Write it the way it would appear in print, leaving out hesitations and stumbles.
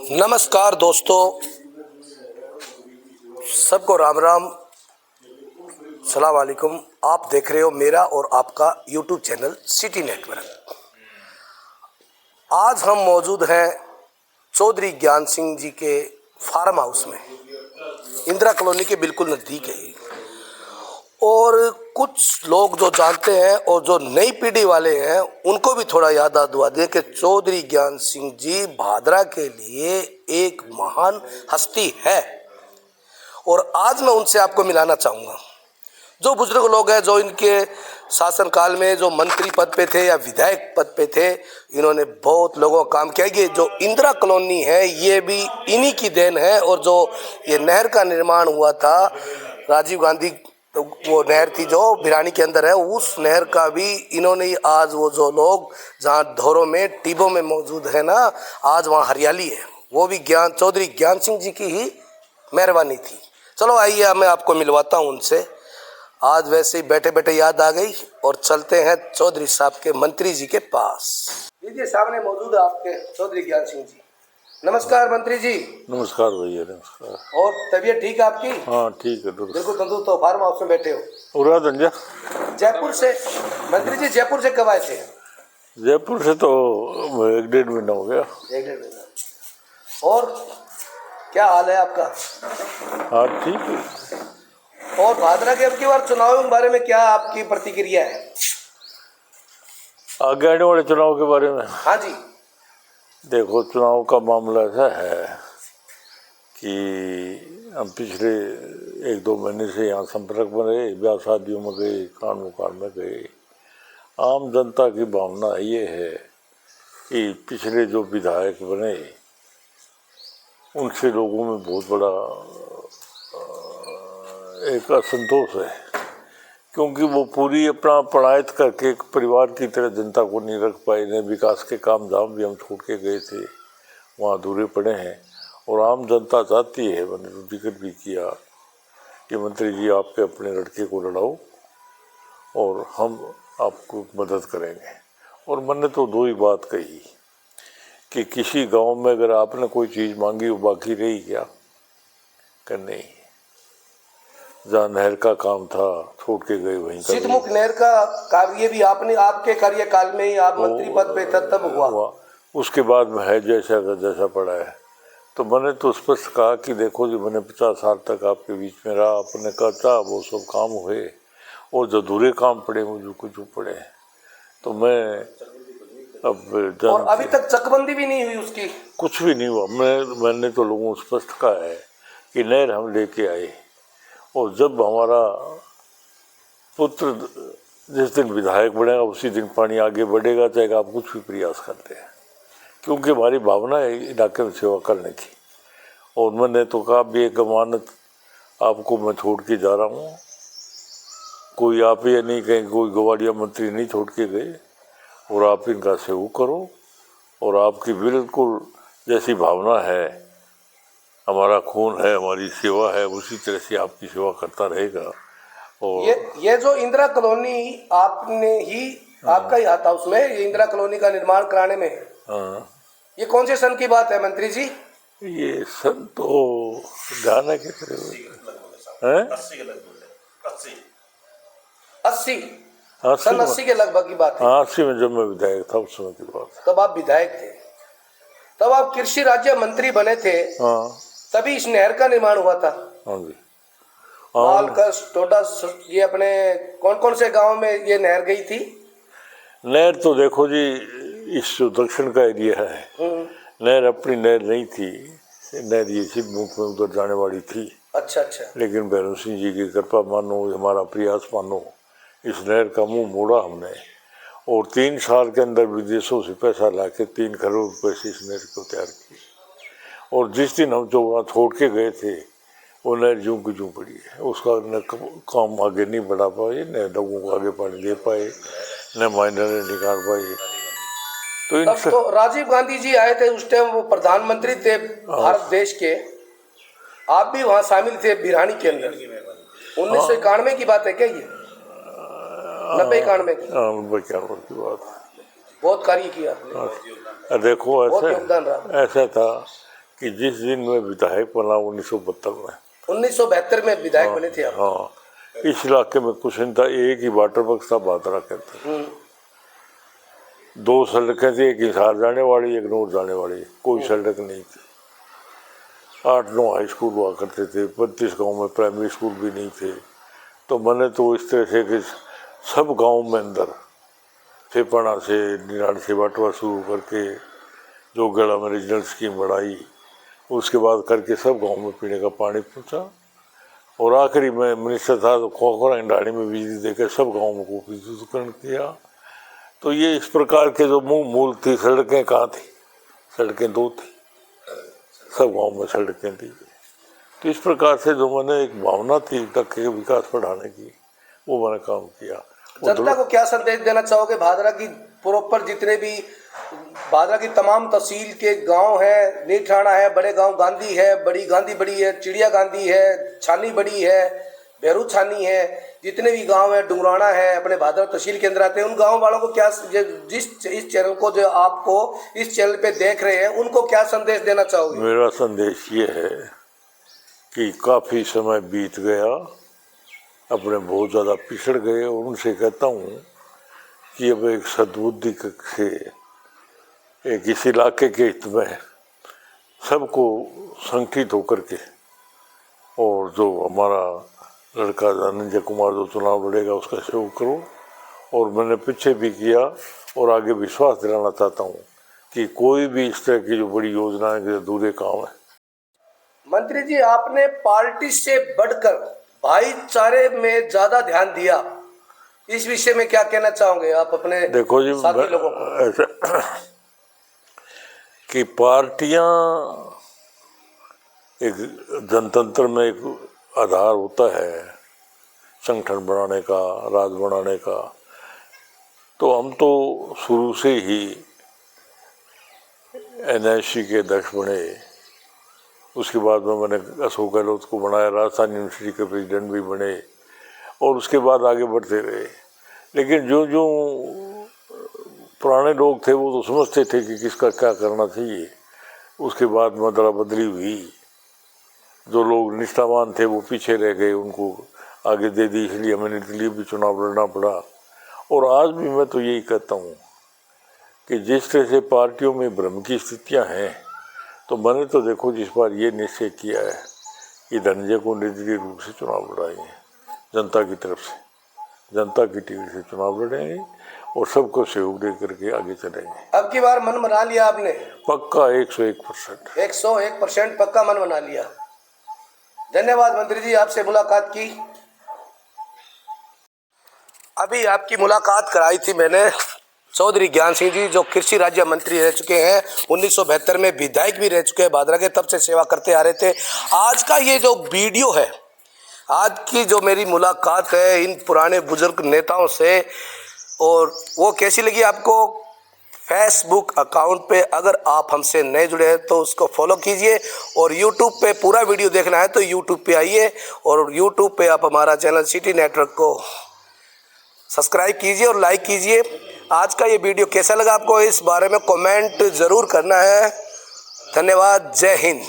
नमस्कार दोस्तों, सबको राम राम, सलाम वालेकुम। आप देख रहे हो मेरा और आपका यूट्यूब चैनल सिटी नेटवर्क। आज हम मौजूद हैं चौधरी ज्ञान सिंह जी के फार्म हाउस में, इंदिरा कॉलोनी के बिल्कुल नज़दीक है। और कुछ लोग जो जानते हैं और जो नई पीढ़ी वाले हैं उनको भी थोड़ा याद दुआ दें कि चौधरी ज्ञान सिंह जी भादरा के लिए एक महान हस्ती है। और आज मैं उनसे आपको मिलाना चाहूँगा। जो बुजुर्ग लोग हैं, जो इनके शासनकाल में जो मंत्री पद पे थे या विधायक पद पे थे, इन्होंने बहुत लोगों का काम किया। ये जो इंदिरा कॉलोनी है ये भी इन्हीं की देन है। और जो ये नहर का निर्माण हुआ था, राजीव गांधी, तो वो नहर थी जो भिरानी के अंदर है, उस नहर का भी इन्होंने ही आज वो जो लोग जहाँ ढोरों में टीबों में मौजूद है ना, आज वहाँ हरियाली है, वो भी चौधरी ज्ञान सिंह जी की ही मेहरबानी थी। चलो आइए मैं आपको मिलवाता हूँ उनसे। आज वैसे ही बैठे बैठे याद आ गई और चलते हैं चौधरी साहब के मंत्री जी के पास। लीजिए सामने मौजूद है आपके चौधरी ज्ञान सिंह जी। नमस्कार मंत्री जी। नमस्कार भैया, नमस्कार। और तबीयत ठीक है आपकी? हाँ ठीक है, बिल्कुल तंदुरुस्त। तो फार्म हाउस में बैठे हो? उरा जयपुर से? मंत्री जी जयपुर से कब आए थे? जयपुर से तो 1-1.5 महीना हो गया। 1-1.5 महीना। और क्या हाल है आपका? हाँ ठीक है। और भादरा के अब की बार चुनाव के बारे में क्या आपकी प्रतिक्रिया है? आगे आने वाले चुनाव के बारे में? हाँ जी। देखो, चुनाव का मामला ऐसा है कि हम पिछले 1-2 महीने से यहाँ संपर्क में रहे, ब्याह शादियों में गए, कांड मुकान में गए। आम जनता की भावना ये है कि पिछले जो विधायक बने उनसे लोगों में बहुत बड़ा एक असंतोष है, क्योंकि वो पूरी अपना पढ़ाई करके एक परिवार की तरह जनता को नहीं रख पाए। ने विकास के काम धाम भी हम छोड़ के गए थे, वहाँ अधूरे पड़े हैं। और आम जनता चाहती है, मैंने तो जिक्र भी किया कि मंत्री जी आपके अपने लड़के को लड़ाओ और हम आपको मदद करेंगे। और मैंने तो 2 ही बात कही कि किसी गांव में अगर आपने कोई चीज़ मांगी वो बाकी रही क्या? कि नहीं, जहाँ नहर का काम था छोड़ के गए वहीं का। शीतमुख नहर का कार्य भी आपने आपके कार्यकाल में ही आप मंत्री पद पे तब हुआ। उसके बाद में है जैसा का जैसा पड़ा है। तो मैंने तो स्पष्ट कहा कि देखो जी, मैंने 50 साल तक आपके बीच में रहा, आपने कहा था वो सब काम हुए और जो अधूरे काम पड़े मुझे कुछ पड़े, तो मैं अब और अभी तक चकबंदी भी नहीं हुई उसकी? कुछ भी नहीं हुआ। मैंने तो लोगों को स्पष्ट कहा है कि नहर हम लेके आए, और जब हमारा पुत्र जिस दिन विधायक बनेगा उसी दिन पानी आगे बढ़ेगा, चाहे आप कुछ भी प्रयास करते हैं, क्योंकि हमारी भावना है इलाके में सेवा करने की। और मैंने तो कहा भी एक अमानत आपको मैं छोड़ के जा रहा हूँ, कोई आप ये नहीं कहें, कोई गवाड़िया मंत्री नहीं छोड़ के गए, और आप इनका सेवा करो। और आपकी बिल्कुल जैसी भावना है, हमारा खून है, हमारी सेवा है, उसी तरह से आपकी सेवा करता रहेगा। और ये जो इंदिरा कॉलोनी आपने ही आपका ही हाथ था उसमें, ये इंदिरा कॉलोनी का निर्माण कराने में? हाँ। ये कौन से सन की बात है मंत्री जी? ये सन तो जाना के करीब है, 80 सन 80 के लगभग की बात है। 80 में जब मैं विधायक था उस समय की बात। तब आप विधायक थे, तब आप कृषि राज्य मंत्री बने थे। हाँ, तभी इस नहर का निर्माण हुआ था। हाँ जी। मालकस, टोडा, ये अपने कौन कौन से गांव में ये नहर गई थी? नहर तो देखो जी, इस जो दक्षिण का एरिया है, नहर अपनी नहर नहीं थी, नहर ये शीतमुख में उधर जाने वाली थी। अच्छा अच्छा। लेकिन भैरव सिंह जी की कृपा मानो, हमारा प्रयास मानो, इस नहर का मुंह मोड़ा हमने, और 3 साल के अंदर विदेशों से पैसा लाके 3 करोड़ रुपये से इस नहर को तैयार की। और जिस दिन हम जो वहाँ छोड़ के गए थे वो नहर यूं की यूं पड़ी है, उसका न काम आगे नहीं बढ़ा पाए, न लोगों को आगे पानी दे पाए, न माइनर निकाल पाए। तो राजीव गांधी जी आए थे उस टाइम, वो प्रधानमंत्री थे भारत देश के, आप भी वहाँ शामिल थे भिरानी के अंदर। 1991 की बात है क्या ये? 90-91 की? 90-91 की बात। बहुत कार्य किया आपने। देखो ऐसा था कि जिस दिन मैं विधायक बना 1972 में, 1972 में विधायक बने थे आप? हाँ, इस इलाके में कुछ नहीं था, एक ही वाटर वर्क था भादरा के अंदर। 2 सड़कें थी, एक हिसार जाने वाली, एक नूर जाने वाली, कोई सड़क नहीं थी। 8-9 हाई स्कूल हुआ करते थे, 32 गाँव में प्राइमरी स्कूल भी नहीं थे। तो मैंने तो इस तरह से कि सब गाँव में अंदर फेपड़ा से निराड़ से बटवा शुरू करके जो गड़ा में रीजनल स्कीम बढ़ाई, उसके बाद करके सब गांव में पीने का पानी पहुंचा। और आखिरी में मिनिस्टर था तो खोखरा इंडाड़ी में बिजली देकर सब गांव में को विद्युतीकरण किया। तो ये इस प्रकार के जो मूल थी। सड़कें कहाँ थी? सड़कें 2 थी, सब गांव में सड़कें थी। तो इस प्रकार से जो मैंने एक भावना थी तक के विकास बढ़ाने की, वो मैंने काम किया। जनता को क्या संदेश देना चाहोगे? भादरा की प्रॉपर जितने भी भादरा की तमाम तहसील के गांव है, नीठाणा है, बड़े गांव गांधी है, बड़ी गांधी बड़ी है, चिड़िया गांधी है, छानी बड़ी है, बेरू छानी है, जितने भी गांव है, डुंगराना है, अपने भादरा तहसील के अंदर आते हैं, उन गांव वालों को क्या, जिस इस चैनल को जो आपको इस चैनल पे देख रहे हैं, उनको क्या संदेश देना चाहोगे? मेरा संदेश ये है कि काफ़ी समय बीत गया, अपने बहुत ज़्यादा पिछड़ गए, और उनसे कहता हूँ कि अब एक सद्बुद्धि से एक इस इलाके के हित में सबको संगठित होकर के, और जो हमारा लड़का धनंजय कुमार जो चुनाव लड़ेगा उसका सहयोग करो। और मैंने पीछे भी किया और आगे विश्वास दिलाना चाहता हूँ कि कोई भी इस तरह की जो बड़ी योजनाएं के अधूरे काम है। मंत्री जी, आपने पार्टी से बढ़कर भाईचारे में ज्यादा ध्यान दिया, इस विषय में क्या कहना चाहोगे आप अपने देखो जी, साथी लोगों को? ऐसा कि पार्टियां एक जनतंत्र में एक आधार होता है संगठन बनाने का, राज बनाने का। तो हम तो शुरू से ही NSC के अध्यक्ष बने, उसके बाद में मैंने अशोक गहलोत को बनाया, राजस्थान यूनिवर्सिटी के प्रेसिडेंट भी बने, और उसके बाद आगे बढ़ते रहे। लेकिन जो जो पुराने लोग थे वो तो समझते थे कि किसका क्या करना चाहिए। उसके बाद बदला बदली हुई, जो लोग निष्ठावान थे वो पीछे रह गए, उनको आगे दे दी, इसलिए हमें निर्दलीय भी चुनाव लड़ना पड़ा। और आज भी मैं तो यही कहता हूँ कि जिस तरह से पार्टियों में भ्रम की स्थितियाँ हैं, तो मैंने तो देखो जिस बार ये निश्चय किया है कि धनंजय को निर्दलीय रूप से चुनाव लड़ाएंगे, जनता की तरफ से, जनता की टिकट से चुनाव लड़ेंगे और सबको सहयोग दे करके आगे चलेंगे। अब की बार मन बना लिया आपने? पक्का 101%। 101% पक्का मन बना लिया। धन्यवाद मंत्री जी, आपसे मुलाकात की। अभी आपकी मुलाकात कराई थी मैंने चौधरी ज्ञान सिंह जी, जो कृषि राज्य मंत्री रह चुके हैं, 1972 में विधायक भी रह चुके हैं भादरा के, तब से सेवा करते आ रहे थे। आज का ये जो वीडियो है, आज की जो मेरी मुलाकात है इन पुराने बुजुर्ग नेताओं से, और वो कैसी लगी आपको? फेसबुक अकाउंट पे अगर आप हमसे नए जुड़े हैं तो उसको फॉलो कीजिए, और यूट्यूब पे पूरा वीडियो देखना है तो यूट्यूब पे आइए, और यूट्यूब पे आप हमारा चैनल सिटी नेटवर्क को सब्सक्राइब कीजिए और लाइक कीजिए। आज का ये वीडियो कैसा लगा आपको, इस बारे में कमेंट ज़रूर करना है। धन्यवाद। जय हिंद।